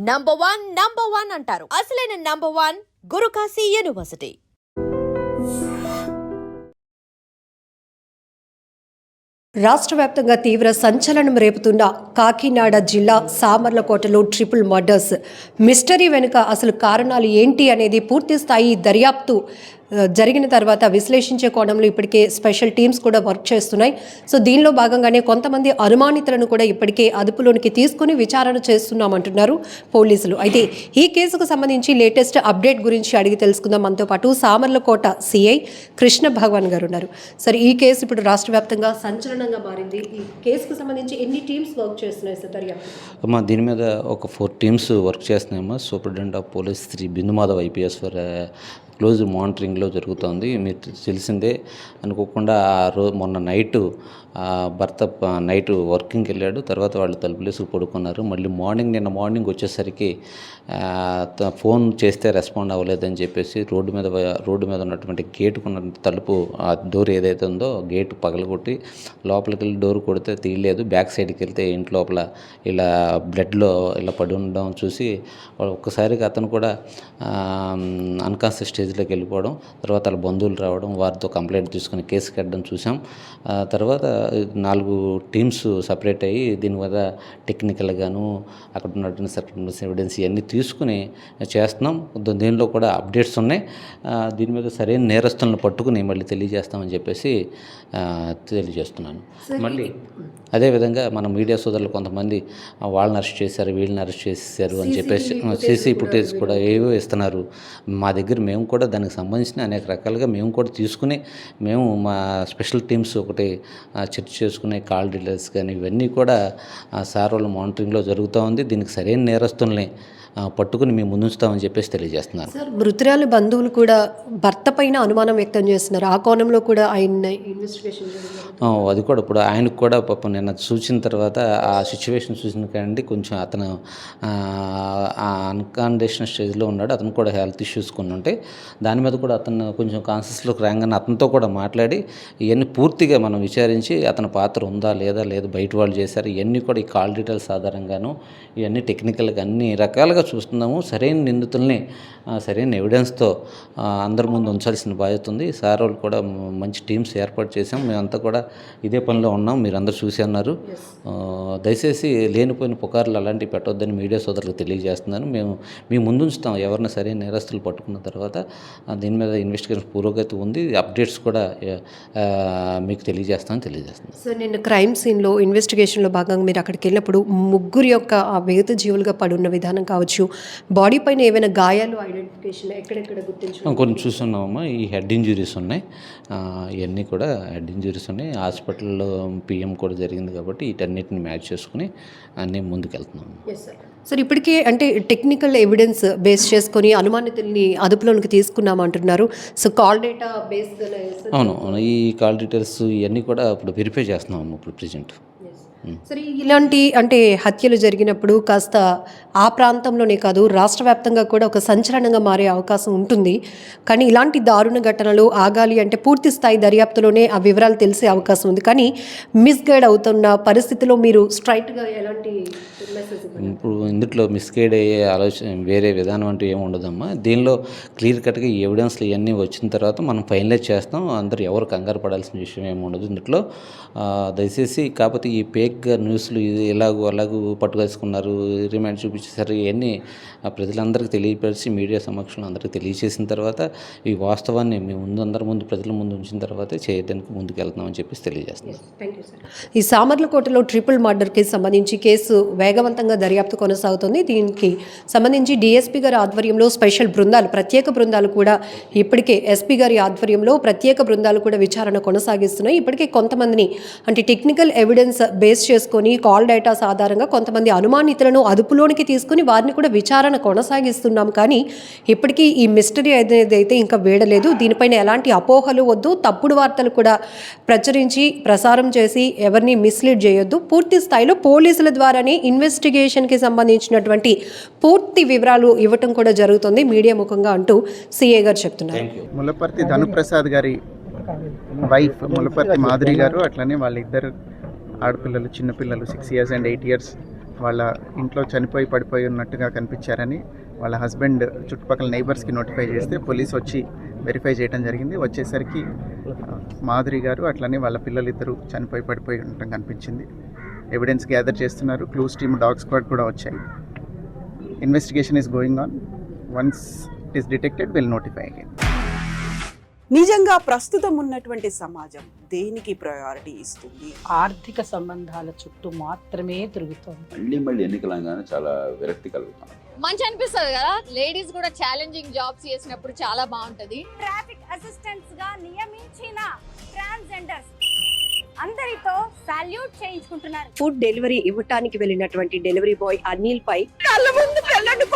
Number one అంటారు. అసలైన number one Guru Kashi university. రాష్ట్ర వ్యాప్తంగా తీవ్ర సంచలనం రేపుతున్న కాకినాడ జిల్లా సామర్లకోటలో ట్రిపుల్ మర్డర్స్ మిస్టరీ వెనుక అసలు కారణాలు ఏంటి అనేది పూర్తి స్థాయి దర్యాప్తు జరిగిన తర్వాత విశ్లేషించే కోణంలో ఇప్పటికే స్పెషల్ టీమ్స్ కూడా వర్క్ చేస్తున్నాయి. సో దీనిలో భాగంగానే కొంతమంది అనుమానితులను కూడా ఇప్పటికే అదుపులోనికి తీసుకుని విచారణ చేస్తున్నామంటున్నారు పోలీసులు. అయితే ఈ కేసుకు సంబంధించి లేటెస్ట్ అప్డేట్ గురించి అడిగి తెలుసుకుందాం. మనతో పాటు సామర్లకోట సిఐ కృష్ణ భగవాన్ గారు ఉన్నారు. సరే, ఈ కేసు ఇప్పుడు రాష్ట్ర వ్యాప్తంగా సంచలనంగా మారింది. ఈ కేసుకు సంబంధించి ఎన్ని టీమ్స్ వర్క్ చేస్తున్నాయి సార్ దర్యాప్తు? అమ్మా, దీని మీద ఒక 4 టీమ్స్ వర్క్ చేస్తున్నాయమ్మా. Superintendent of police Shri Bindumadhav IPS for close మానిటరింగ్లో జరుగుతోంది. మీరు తెలిసిందే, అనుకోకుండా మొన్న నైటు భర్త నైట్ వర్కింగ్కి వెళ్ళాడు. తర్వాత వాళ్ళు తలుపులేసి పడుకున్నారు. మళ్ళీ నిన్న మార్నింగ్ వచ్చేసరికి ఫోన్ చేస్తే రెస్పాండ్ అవ్వలేదని చెప్పేసి రోడ్డు మీద ఉన్నటువంటి గేటుకున్న తలుపు డోర్ ఏదైతే ఉందో గేటు పగలగొట్టి లోపలికి వెళ్ళి డోర్ కొడితే తీయలేదు. బ్యాక్ సైడ్కి వెళ్తే ఇంటి లోపల ఇలా బ్లడ్లో ఇలా పడి ఉండడం చూసి ఒక్కసారిగా అతను కూడా అన్కాన్షియస్ స్టేజ్లోకి వెళ్ళిపోవడం, తర్వాత వాళ్ళ బంధువులు రావడం, వారితో కంప్లైంట్ తీసుకుని కేసు కట్టడం చూసాం. తర్వాత 4 టీమ్స్ సపరేట్ అయ్యి దీని మీద టెక్నికల్గాను అక్కడ ఉన్నటువంటి సర్కమ్స్టెన్షియల్ ఎవిడెన్స్ ఇవన్నీ తీసుకుని చేస్తున్నాం. దీనిలో కూడా అప్డేట్స్ ఉన్నాయి. దీని మీద సరైన నేరస్తులను పట్టుకుని మళ్ళీ తెలియజేస్తామని చెప్పేసి తెలియజేస్తున్నాను. మళ్ళీ అదేవిధంగా మన మీడియా సోదరులు కొంతమంది వాళ్ళని అరెస్ట్ చేశారు, వీళ్ళని అరెస్ట్ చేశారు అని చెప్పేసి సీసీ ఫుటేజ్ కూడా ఏవో ఇస్తున్నారు. మా దగ్గర మేము కూడా దానికి సంబంధించిన అనేక రకాలుగా మేము కూడా తీసుకుని మేము మా స్పెషల్ టీమ్స్ ఒకటి చర్చ చేసుకునే కాల్ డీటెయిల్స్ కానీ ఇవన్నీ కూడా సార్ వాళ్ళ మానిటరింగ్లో జరుగుతూ ఉంది. దీనికి సరైన నేరస్తుల్ని పట్టుకుని మేము ముందుంచుతామని చెప్పేసి తెలియజేస్తున్నారు. సార్, మృతురాలి బంధువులు కూడా భర్త పైన అనుమానం వ్యక్తం చేస్తున్నారు. ఆ కోణంలో కూడా ఆయన ఇన్వెస్టిగేషన్ అది కూడా ఇప్పుడు ఆయనకు కూడా పాపం నిన్న చూసిన తర్వాత ఆ సిచ్యువేషన్ చూసిన కానీ కొంచెం అతను అన్కాండిషన్ స్టేజ్లో ఉన్నాడు. అతను కూడా హెల్త్ ఇష్యూస్ కొన్ని ఉంటాయి. దాని మీద కూడా అతను కొంచెం కాన్షియస్లోకి రాగానే అతనితో కూడా మాట్లాడి ఇవన్నీ పూర్తిగా మనం విచారించి అతని పాత్ర ఉందా లేదా బయట వాళ్ళు చేశారు ఇవన్నీ కూడా ఈ కాల్ డీటెయిల్స్ ఆధారంగాను ఇవన్నీ టెక్నికల్గా అన్ని రకాలుగా చూస్తున్నాము. సరైన నిందితుల్ని సరైన ఎవిడెన్స్తో అందరి ముందు ఉంచాల్సిన బాధ్యత ఉంది. సార్ వాళ్ళు కూడా మంచి టీమ్స్ ఏర్పాటు చేసాం. మేమంతా కూడా ఇదే పనిలో ఉన్నాం. మీరు అందరూ చూసి అన్నారు. దయచేసి లేనిపోయిన పుకార్లు అలాంటివి పెట్టొద్దని మీడియా సోదరులకు తెలియజేస్తున్నాను. మేము మీ ముందు ఉంచుతాం. ఎవరిని సరైన నేరస్తులు పట్టుకున్న తర్వాత దీని మీద ఇన్వెస్టిగేషన్ పురోగతి ఉంది. అప్డేట్స్ కూడా మీకు తెలియజేస్తున్నాను. సో నిన్న క్రైమ్ సీన్లో ఇన్వెస్టిగేషన్లో భాగంగా మీరు అక్కడికి వెళ్ళినప్పుడు ముగ్గురు యొక్క ఆ వేగత జీవులుగా పడున్న విధానం కావచ్చు, బాడీ పైన ఏమైనా గాయాలు ఐడెంటిఫికేషన్ ఎక్కడెక్కడ గుర్తించు కొన్ని చూస్తున్నామమ్మా. ఈ హెడ్ ఇంజురీస్ ఉన్నాయి. ఇవన్నీ కూడా హెడ్ ఇంజురీస్ ఉన్నాయి. హాస్పిటల్లో పిఎం కూడా జరిగింది కాబట్టి వీటన్నిటిని మ్యాచ్ చేసుకుని అన్నీ ముందుకెళ్తున్నాము. సార్, ఇప్పటికే అంటే టెక్నికల్ ఎవిడెన్స్ బేస్ చేసుకొని అనుమానితుల్ని అదుపులోనికి తీసుకున్నామంటున్నారు. సో కాల్ డేటా బేస్ అవును, ఈ కాల్ డీటెయిల్స్ ఇవన్నీ కూడా ఇప్పుడు వెరిఫై చేస్తున్నాము ఇప్పుడు ప్రెజెంట్. సరే, ఇలాంటి అంటే హత్యలు జరిగినప్పుడు కాస్త ఆ ప్రాంతంలోనే కాదు రాష్ట్ర వ్యాప్తంగా కూడా ఒక సంచలనంగా మారే అవకాశం ఉంటుంది. కానీ ఇలాంటి దారుణ ఘటనలు ఆగాలి అంటే పూర్తి స్థాయి దర్యాప్తులోనే ఆ వివరాలు తెలిసే అవకాశం ఉంది. కానీ మిస్గైడ్ అవుతున్న పరిస్థితిలో మీరు స్ట్రైట్గా ఎలాంటి మెసేజ్? ఇప్పుడు ఇందులో మిస్గైడ్ అయ్యే ఆలోచన వేరే విధానం అంటూ ఏమి ఉండదమ్మా. దీనిలో క్లియర్ కట్గా ఈ ఎవిడెన్స్లు ఇవన్నీ వచ్చిన తర్వాత మనం ఫైనలైజ్ చేస్తాం. అందరూ ఎవరు కంగారు పడాల్సిన విషయం ఏమి ఉండదు ఇందులో. దయచేసి కాకపోతే ఈ ఫేక్గా న్యూస్లు ఇది అలాగూ పట్టుకేసుకున్నారు, రిమాండ్ చూపించేసారు, ఇవన్నీ ప్రజలందరికీ తెలియపరిచి మీడియా సమక్షంలో అందరికీ తెలియచేసిన తర్వాత ఈ వాస్తవాన్ని మేము అందరి ముందు ప్రజల ముందు ఉంచిన తర్వాతే చేయడానికి ముందుకు వెళ్తున్నామని చెప్పేసి తెలియజేస్తున్నాం. ఈ సామర్లకోటలో ట్రిపుల్ మర్డర్కి సంబంధించి కేసు వేగవంతంగా దర్యాప్తు కొనసాగుతుంది. దీనికి సంబంధించి డిఎస్పీ గారి ఆధ్వర్యంలో స్పెషల్ బృందాలు, ప్రత్యేక బృందాలు కూడా ఇప్పటికే ఎస్పీ గారి ఆధ్వర్యంలో ప్రత్యేక బృందాలు కూడా విచారణ కొనసాగిస్తున్నాయి. ఇప్పటికే కొంతమందిని అంటే టెక్నికల్ ఎవిడెన్స్ బేస్ చేసుకొని కాల్ డేటాస్ ఆధారంగా కొంతమంది అనుమానితులను అదుపులోనికి తీసుకుని వారిని కూడా విచారణ కొనసాగిస్తున్నాం. కానీ ఇప్పటికీ ఈ మిస్టరీ అనేది అయితే ఇంకా వేడలేదు. దీనిపైన ఎలాంటి అపోహలు వద్దు, తప్పుడు వార్తలు కూడా ప్రసారం చేసి ఎవరిని మిస్లీడ్ చేయొద్దు. పూర్తి స్థాయిలో పోలీసుల ద్వారానే ఇన్వెస్టిగేషన్కి సంబంధించినటువంటి పూర్తి వివరాలు ఇవ్వటం కూడా జరుగుతుంది మీడియా ముఖంగా అంటూ సిఏ గారు చెప్తున్నారు. ములపర్తి ధనుప్రసాద్ గారి వైఫ్ ములపర్తి మాధురి గారు, అట్లనే వాళ్ళిద్దరు ఆడపిల్లలు, చిన్నపిల్లలు 6 years and 8 years వాళ్ళ ఇంట్లో చనిపోయి పడిపోయి ఉన్నట్టుగా కనిపించారని వాళ్ళ హస్బెండ్ చుట్టుపక్కల నైబర్స్కి నోటిఫై చేస్తే పోలీస్ వచ్చి వెరిఫై చేయడం జరిగింది. వచ్చేసరికి మాధురి గారు అట్లనే వాళ్ళ పిల్లలిద్దరూ చనిపోయి పడిపోయి ఉండటం కనిపించింది. ఎవిడెన్స్ గ్యాదర్ చేస్తున్నారు. క్లూస్ టీమ్, డాగ్ స్క్వాడ్ కూడా వచ్చాయి. Investigation is going on. Once it is detected will notify again. నిజంగా ప్రస్తుతం ఉన్నటువంటి సమాజం దేనికి ప్రయారిటీ ఇస్తుంది? ఆర్థిక సంబంధాల చుట్టూ మాత్రమే తిరుగుతోంది. మళ్ళీ ఎన్నికలంగానే చాలా విరక్తి కలుగుతాం. మంచి అనిపిస్తుంది కదా, లేడీస్ కూడా ఛాలెంజింగ్ జాబ్స్ చేసినప్పుడు చాలా బాగుంటది. ట్రాఫిక్ అసిస్టెంట్స్ గా నియమించిన ట్రాన్స్జెండర్స్ అందరితో సాల్యూట్ చేయించుకుంటున్నారు. ఫుడ్ డెలివరీ ఇవ్వటానికి వెళ్ళినటువంటి డెలివరీ బాయ్ అనిల్ పై కళ్ళ ముందు పెళ్ళండి